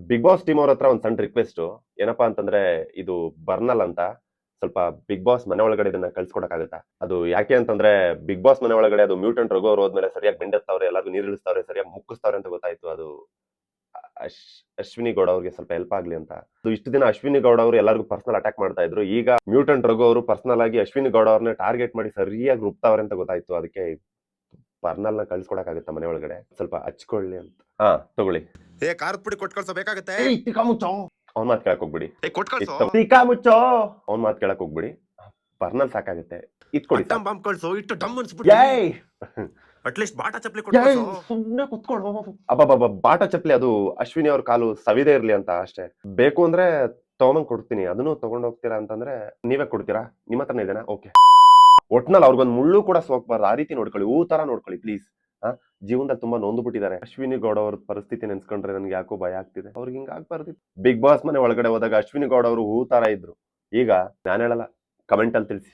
Big boss team ಅವ್ರ ಹತ್ರ ಒಂದ್ ಸಣ್ಣ ರಿಕ್ವೆಸ್ಟ್ ಏನಪ್ಪಾ ಅಂತಂದ್ರೆ ಇದು ಬರ್ನಲ್ ಅಂತ ಸ್ವಲ್ಪ ಬಿಗ್ ಬಾಸ್ ಮನೆ ಒಳಗಡೆ ಇದನ್ನ ಕಳ್ಸ್ಕೊಡಕ್ಕಾಗತ್ತಾ? ಅದು ಯಾಕೆ ಅಂತಂದ್ರೆ ಬಿಗ್ ಬಾಸ್ ಮನೆ ಒಳಗಡೆ ಅದು ಮ್ಯೂಟೆಂಟ್ ರಘು ಅವ್ರು ಹೋದ್ಮೇಲೆ ಸರಿಯಾಗಿ ಬೆಂಡೆತ್ತವ್ರೆ, ಎಲ್ಲಾರ್ಗು ನೀರ್ ಇಳಿಸ್ತವ್ರೆ, ಸರಿಯಾಗಿ ಮುಕ್ಕಿಸ್ತವ್ರೆ ಅಂತ ಗೊತ್ತಾಯ್ತು. ಅದು ಅಶ್ ಅಶ್ವಿನಿ ಗೌಡ ಅವ್ರಿಗೆ ಸ್ವಲ್ಪ ಹೆಲ್ಪ್ ಆಗ್ಲಿ ಅಂತ. ಅದು ಇಷ್ಟು ದಿನ ಅಶ್ವಿನಿ ಗೌಡ ಅವರು ಎಲ್ಲರಿಗೂ ಪರ್ಸನಲ್ ಅಟ್ಯಾಕ್ ಮಾಡ್ತಾ ಇದ್ರು. ಈಗ ಮ್ಯೂಟೆಂಟ್ ರಘು ಅವರು ಪರ್ಸನಲ್ ಆಗಿ ಅಶ್ವಿನಿ ಗೌಡ ಅವ್ರನ್ನ ಟಾರ್ಗೆಟ್ ಮಾಡಿ ಸರಿಯಾಗಿ ರುಬ್ತಾವ್ರೆ ಅಂತ ಗೊತ್ತಾಯ್ತು. ಅದಕ್ಕೆ ಬರ್ನಲ್ ನ ಕಳ್ಸ್ಕೊಡಕ್ಕಾಗತ್ತಾ ಮನೆ ಒಳಗಡೆ ಸ್ವಲ್ಪ ಹಚ್ಕೊಳ್ಳಿ ಅಂತ. ಹಾ ತಗೊಳ್ಳಿ. ಖಾರದ ಪುಡಿ ಕೊಟ್ಟು ಕಳ್ಸಬೇಕಾಗತ್ತೆ. ಅವ್ನ್ ಮಾತ್ ಕೇಳಕ್ ಹೋಗ್ಬಿಡಿ. ಕೊಟ್ಟು ಕಳ್ಸೋ. ಮುಚ್ಚೋ ಅವ್ನ್ ಮಾತ್ ಕೇಳಕ್ ಹೋಗ್ಬಿಡಿ. ಬರ್ನಲ್ ಸಾಕಾಗುತ್ತೆ. ಇಟ್ಕೊಡಿ ಅಟ್ಟಂ ಬಾಂಬ್ ಕಳ್ಸೋ, ಇಟ್ಟು ಡಮ್ ಅನ್ಸ್ಬಿಟ್ಟು ಅಟ್ಲೀಸ್ಟ್ ಬಾಟಾ ಚಪ್ಲಿ ಕೊಟ್ಟು ಕಳ್ಸೋ. ಸುಮ್ನೆ ಕುತ್ಕೊಳ್ಳೋ. ಅಬ್ಬಬ್ಬ ಬಾಟಾ ಚಪ್ಲಿ ಅದು ಅಶ್ವಿನಿ ಅವ್ರ ಕಾಲು ಸವಿದೇ ಇರ್ಲಿ ಅಂತ ಅಷ್ಟೇ. ಬೇಕು ಅಂದ್ರೆ ತಗೊಂಡ್ ಕೊಡ್ತೀನಿ, ಅದನ್ನು ತಗೊಂಡ್ ಹೋಗ್ತೀರಾ ಅಂತಂದ್ರೆ ನೀವೇ ಕೊಡ್ತೀರಾ? ನಿಮ್ಮ ಹತ್ರನೇ ಇದೆನಾ? ಓಕೆ. ಒಟ್ನಲ್ಲಿ ಅವ್ರಿಗೊಂದ್ ಮುಳ್ಳು ಕೂಡ ಸೋಕ್ಬಾರ್ದು, ಆ ರೀತಿ ನೋಡ್ಕೊಳ್ಳಿ, ತರ ನೋಡ್ಕೊಳ್ಳಿ ಪ್ಲೀಸ್. ಜೀವನದಲ್ಲಿ ತುಂಬಾ ನೊಂದು ಬಿಟ್ಟಿದ್ದಾರೆ. ಅಶ್ವಿನಿ ಗೌಡ ಅವ್ರ ಪರಿಸ್ಥಿತಿ ನೆನ್ಸ್ಕೊಂಡ್ರೆ ನನ್ಗೆ ಯಾಕೋ ಭಯ ಆಗ್ತಿದೆ. ಅವ್ರಿಗೆ ಹಿಂಗ ಆಗ್ಬಾರ್ದಿತ್ತು. ಬಿಗ್ ಬಾಸ್ ಮನೆ ಒಳಗಡೆ ಹೋದಾಗ ಅಶ್ವಿನಿ ಗೌಡ ಅವರು ತರ ಇದ್ರು. ಈಗ ನಾನು ಹೇಳಲ್ಲ, ಕಮೆಂಟ್ ಅಲ್ಲಿ ತಿಳಿಸಿ.